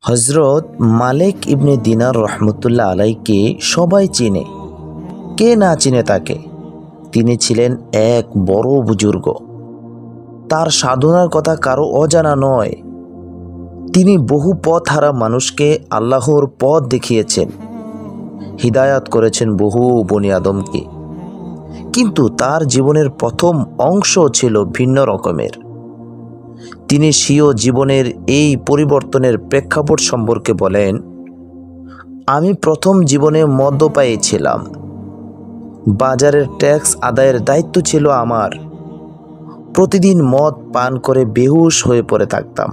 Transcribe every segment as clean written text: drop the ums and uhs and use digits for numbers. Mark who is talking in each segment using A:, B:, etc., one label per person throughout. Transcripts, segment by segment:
A: হজরত মালিক ইবনে দিনার রহমতুল্লাহ আলাইকে সবাই চিনে। কে না চিনে তাকে? তিনি ছিলেন এক বড় বুজুর্গ। তার সাধনার কথা কারো অজানা নয়। তিনি বহু পথ হারা মানুষকে আল্লাহর পথ দেখিয়েছেন, হিদায়াত করেছেন বহু বনি আদমকে। কিন্তু তার জীবনের প্রথম অংশ ছিল ভিন্ন রকমের। তিনি স্বীয় জীবনের এই পরিবর্তনের প্রেক্ষাপট সম্পর্কে বলেন, আমি প্রথম জীবনে মদ্যপায়ী ছিলাম। বাজারের ট্যাক্স আদায়ের দায়িত্ব ছিল আমার। প্রতিদিন মদ পান করে বেহুশ হয়ে পড়ে থাকতাম।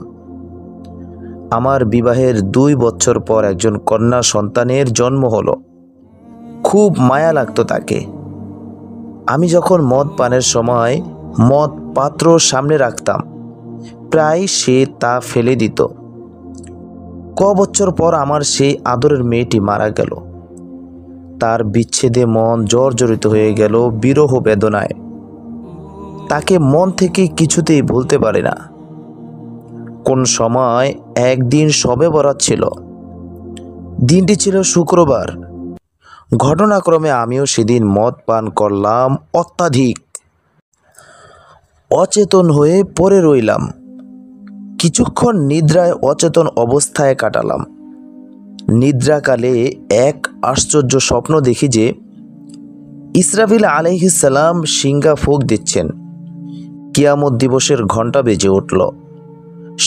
A: আমার বিবাহের 2 বছর পর একজন কন্যা সন্তানের জন্ম হলো। খুব মায়া লাগতো তাকে। আমি যখন মদ পানের সময় মদ পাত্র সামনে রাখতাম, প্রায় সে তা ফেলে দিত। বছর পর আমার সেই আদরের মেয়েটি মারা গেল। তার বিচ্ছেদে মন জর্জরিত হয়ে গেল বিরহ বেদনায়। তাকে মন থেকে কিছুতেই ভুলতে পারি না। কোন সময় একদিন শবে বরাত ছিল। দিনটি ছিল শুক্রবার। ঘটনাক্রমে আমিও সেদিন মদ পান করলাম অত্যাধিক। অচেতন হয়ে পড়ে রইলাম। কিছুক্ষণ নিদ্রায় অচেতন অবস্থায় কাটালাম। নিদ্রাকালে এক আশ্চর্য স্বপ্ন দেখি যে ইসরাফিল আলাইহিস সালাম সিংহা ফুঁক দিচ্ছেন। কিয়ামত দিবসের ঘণ্টা বেজে উঠল।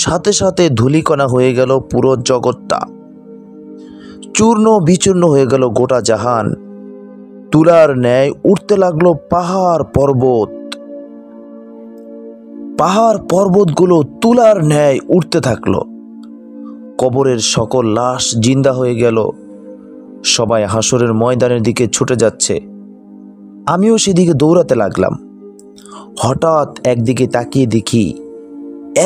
A: সাথে সাথে ধূলিকণা হয়ে গেল পুরো জগৎটা। চূর্ণ বিচূর্ণ হয়ে গেল গোটা জাহান। তুলার ন্যায় উঠতে লাগলো পাহাড় পর্বত। পাহাড় পর্বতগুলো তুলার ন্যায় উঠতে থাকলো। কবরের সকল লাশ জিন্দা হয়ে গেল। সবাই হাসরের ময়দানের দিকে ছুটে যাচ্ছে। আমিও সেদিকে দৌড়াতে লাগলাম। হঠাৎ একদিকে তাকিয়ে দেখি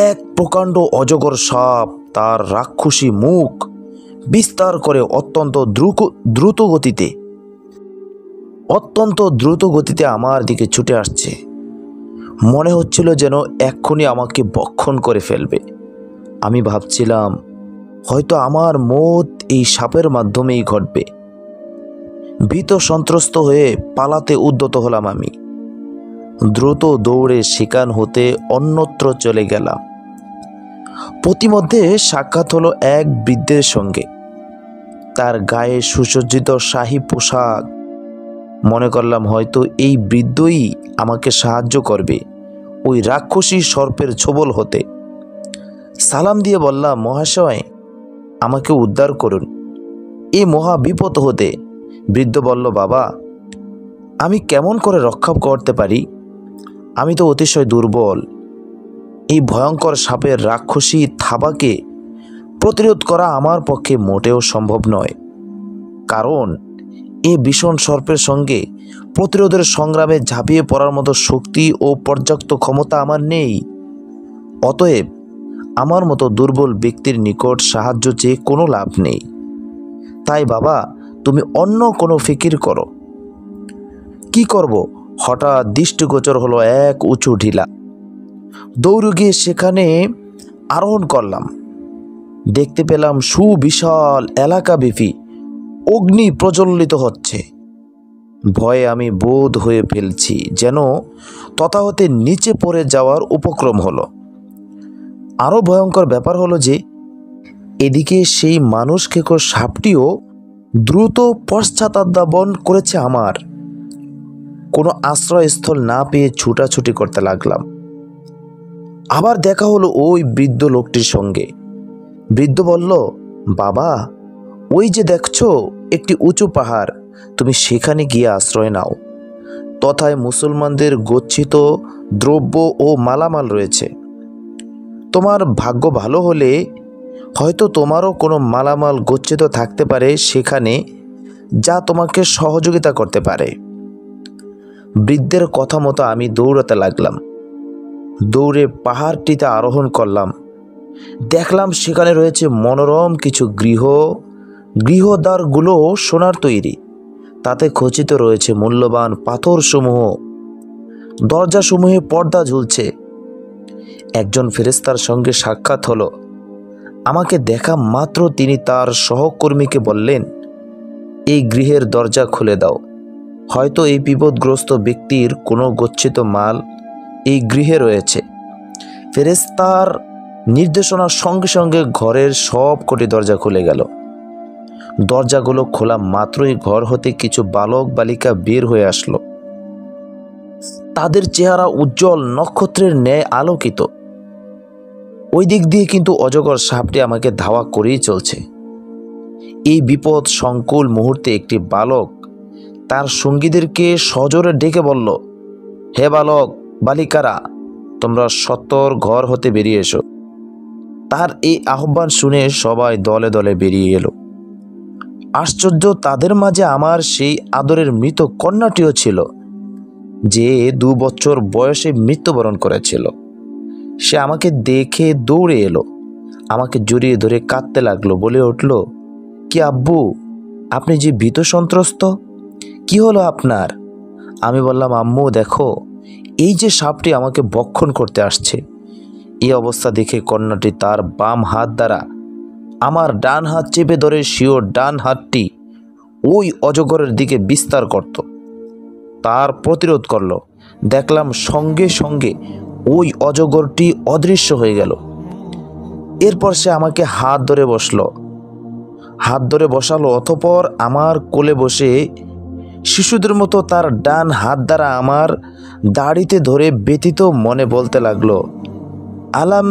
A: এক প্রকাণ্ড অজগর সাপ তার রাক্ষসী মুখ বিস্তার করে অত্যন্ত দ্রুত গতিতে আমার দিকে ছুটে আসছে। মনে হচ্ছিল যেন এক্ষুনি আমাকে ভক্ষণ করে ফেলবে। আমি ভাবছিলাম, হয়তো আমার মৌত এই সাপের মাধ্যমেই ঘটবে। ভীত সন্ত্রস্ত হয়ে পালাতে উদ্যত হলাম। আমি দ্রুত দৌড়ে সেখান হতে অন্যত্র চলে গেলাম। প্রতিমধ্যে সাক্ষাৎ হলো এক বৃদ্ধের সঙ্গে। তার গায়ে সুসজ্জিত শাহী পোশাক। মনে করলাম হয়তো এই বৃদ্ধই আমাকে সাহায্য করবে ওই রাক্ষসী সর্পের ছোবল হতে। সালাম দিয়ে বললাম, মহাশয়, আমাকে উদ্ধার করুন এই মহা বিপদ হতে। বৃদ্ধ বলল, বাবা, আমি কেমন করে রক্ষা করতে পারি? আমি তো অতিশয় দুর্বল। এই ভয়ঙ্কর সাপের রাক্ষসী থাবাকে প্রতিরোধ করা আমার পক্ষে মোটেও সম্ভব নয়। কারণ এই ভীষণ সর্পের সঙ্গে প্রতিরোধের সংগ্রামে ঝাঁপিয়ে পড়ার মতো শক্তি ও পর্যাপ্ত ক্ষমতা আমার নেই। অতএব আমার মতো দুর্বল ব্যক্তির নিকট সাহায্য চেয়ে কোনো লাভ নেই। তাই বাবা, তুমি অন্য কোনো ফিকির করো। কি করব? হঠাৎ দৃষ্টিগোচর হলো এক উঁচু ঢিলা। দৌড়ে গিয়ে সেখানে আরোহণ করলাম। দেখতে পেলাম সুবিশাল এলাকাব্যাপী অগ্নি প্রজ্বলিত হচ্ছে। ভয়ে আমি বোধ হয়ে ফেলছি, যেন তথা হতে নিচে পড়ে যাওয়ার উপক্রম হলো। আরও ভয়ঙ্কর ব্যাপার হলো যে এদিকে সেই মানুষ খেকো সাপটিও দ্রুত পশ্চাৎধাবন করেছে আমার। কোনো আশ্রয়স্থল না পেয়ে ছুটাছুটি করতে লাগলাম। আবার দেখা হলো ওই বৃদ্ধ লোকটির সঙ্গে। বৃদ্ধ বলল, বাবা, ওই যে দেখছো একটি উঁচু পাহাড়, তুমি সেখানে গিয়ে আশ্রয় নাও। তথায় মুসলমানদের গচ্ছিত দ্রব্য ও মালামাল রয়েছে। তোমার ভাগ্য ভালো হলে হয়তো তোমারও কোনো মালামাল গচ্ছিত থাকতে পারে সেখানে, যা তোমাকে সহযোগিতা করতে পারে। বৃদ্ধের কথা মতো আমি দৌড়াতে লাগলাম। দৌড়ে পাহাড়টিতে আরোহণ করলাম। দেখলাম সেখানে রয়েছে মনোরম কিছু গৃহদ্বারগুলো সোনার তৈরি। তাতে খচিত রয়েছে মূল্যবান পাথরসমূহ। দরজাসমূহে পর্দা ঝুলছে। একজন ফেরেশতার সঙ্গে সাক্ষাৎ হলো। আমাকে দেখা মাত্র তিনি তার সহকর্মীকে বললেন, এই গৃহের দরজা খুলে দাও, হয়তো এই বিপদগ্রস্ত ব্যক্তির কোনো গচ্ছিত মাল এই গৃহে রয়েছে। ফেরেশতার নির্দেশনার সঙ্গে সঙ্গে ঘরের সব কটি দরজা খুলে গেল। দরজাগুলো খোলা মাত্রই ঘর হতে কিছু বালক বালিকা বের হয়ে আসলো। তাদের চেহারা উজ্জ্বল নক্ষত্রের ন্যায় আলোকিত। ওই দিক দিয়ে কিন্তু অজগর সাপটি আমাকে ধাওয়া করেই চলছে। এই বিপদ সংকুল মুহূর্তে একটি বালক তার সঙ্গীদেরকে সজোরে ডেকে বলল, হে বালক বালিকারা, তোমরা সত্বর ঘর হতে বেরিয়ে এসো। তার এই আহ্বান শুনে সবাই দলে দলে বেরিয়ে এলো। আশ্চর্য, তাদের মাঝে আমার সেই আদরের মৃত কন্যাটিও ছিল, যে 2 বছর বয়সে মৃত্যুবরণ করেছিল। সে আমাকে দেখে দৌড়ে এলো, আমাকে জড়িয়ে ধরে কাঁদতে লাগলো, বলে উঠল, কি আব্বু, আপনি যে ভীত সন্ত্রস্ত, কি হলো আপনার? আমি বললাম, আম্মু দেখো, এই যে সাপটি আমাকে ভক্ষণ করতে আসছে। এই অবস্থা দেখে কন্যাটি তার বাম হাত দ্বারা আমার ডান হাত চেপে ধরে শিওর ডান হাতটি ওই অজগরের দিকে বিস্তার করত। তার প্রতিরোধ করল। দেখলাম সঙ্গে সঙ্গে ওই অজগরটি অদৃশ্য হয়ে গেল। এরপর সে আমাকে হাত ধরে বসালো, অতঃপর আমার কোলে বসে শিশুদের মতো তার ডান হাত দ্বারা আমার দাড়িতে ধরে ব্যথিত মনে বলতে লাগলো, আলাম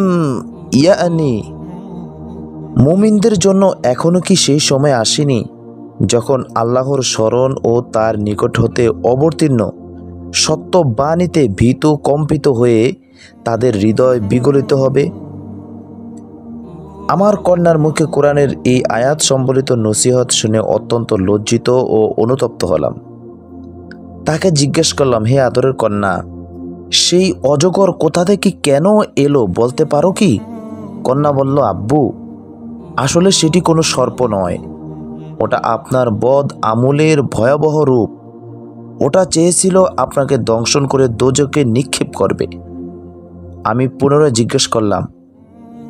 A: ইয়ানি, মুমিনদের জন্য এখনো কি সেই সময় আসেনি যখন আল্লাহর স্মরণ ও তার নিকট হতে অবতীর্ণ সত্য বাণীতে ভীত কম্পিত হয়ে তাদের হৃদয় বিগলিত হবে? আমার কন্যার মুখে কোরআনের এই আয়াত সম্বলিত নসিহত শুনে অত্যন্ত লজ্জিত ও অনুতপ্ত হলাম। তাকে জিজ্ঞেস করলাম, হে আদরের কন্যা, সেই অজগর কোথা থেকে কেন এলো বলতে পারো কি? কন্যা বলল, আব্বু, আসলে সেটি কোনো সর্প নয়, ওটা আপনার বদ আমলের ভয়াবহ রূপ। ওটা চেয়েছিল আপনাকে দংশন করে দোজখে নিক্ষেপ করবে। আমি পুনরায় জিজ্ঞেস করলাম,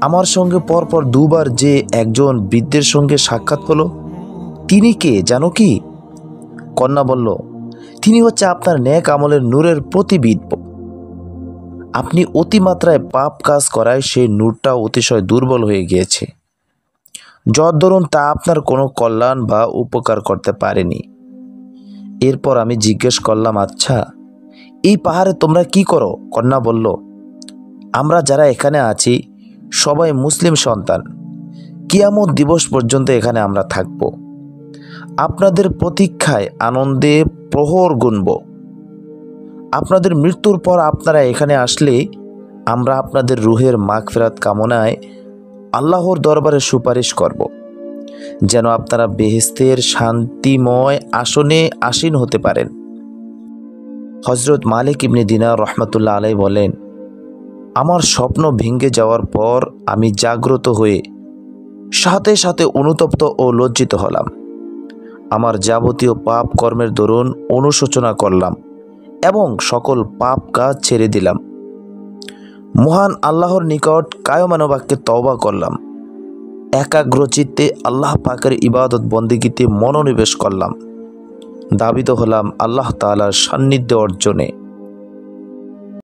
A: আমার সঙ্গে পরপর 2 বার যে একজন বৃদ্ধের সঙ্গে সাক্ষাৎ হলো, তিনি কে জানো কি? কন্যা বলল, তিনি হচ্ছে আপনার নেক আমলের নূরের প্রতিবিম্ব। আপনি অতিমাত্রায় পাপ কাজ করায় সেই নূরটা অতিশয় দুর্বল হয়ে গিয়েছে, যত ধরুন তা আপনার কোনো কল্যাণ বা উপকার করতে পারেনি। এরপর আমি জিজ্ঞেস করলাম, আচ্ছা, এই পাহাড়ে তোমরা কি করো? কন্যা বলল, আমরা যারা এখানে আছি সবাই মুসলিম সন্তান। কিয়ামত দিবস পর্যন্ত এখানে আমরা থাকব। আপনাদের প্রতীক্ষায় আনন্দে প্রহর গুনব। আপনাদের মৃত্যুর পর আপনারা এখানে আসলে আমরা আপনাদের রুহের মাগফিরাত কামনায় আল্লাহর দরবারে সুপারিশ করব, যেন আপনারা বেহেশতের শান্তিময় আসনে আসীন হতে পারেন। হযরত মালিক ইবনে দিনার রহমতুল্লাহ আলাইহি বলেন, আমার স্বপ্ন ভেঙে যাওয়ার পর আমি জাগ্রত হয়ে সাথে সাথে অনুতপ্ত ও লজ্জিত হলাম। আমার যাবতীয় পাপ কর্মের দরুন অনুশোচনা করলাম এবং সকল পাপ কাজ ছেড়ে দিলাম। মহান আল্লাহর নিকট কায়মানো বাক্যে তওবা করলাম। একাগ্রচিত্তে আল্লাহ পাকের ইবাদত বন্দেগীতে মনোনিবেশ করলাম। দাবিত হলাম আল্লাহ তাআলার সান্নিধ্য অর্জনে।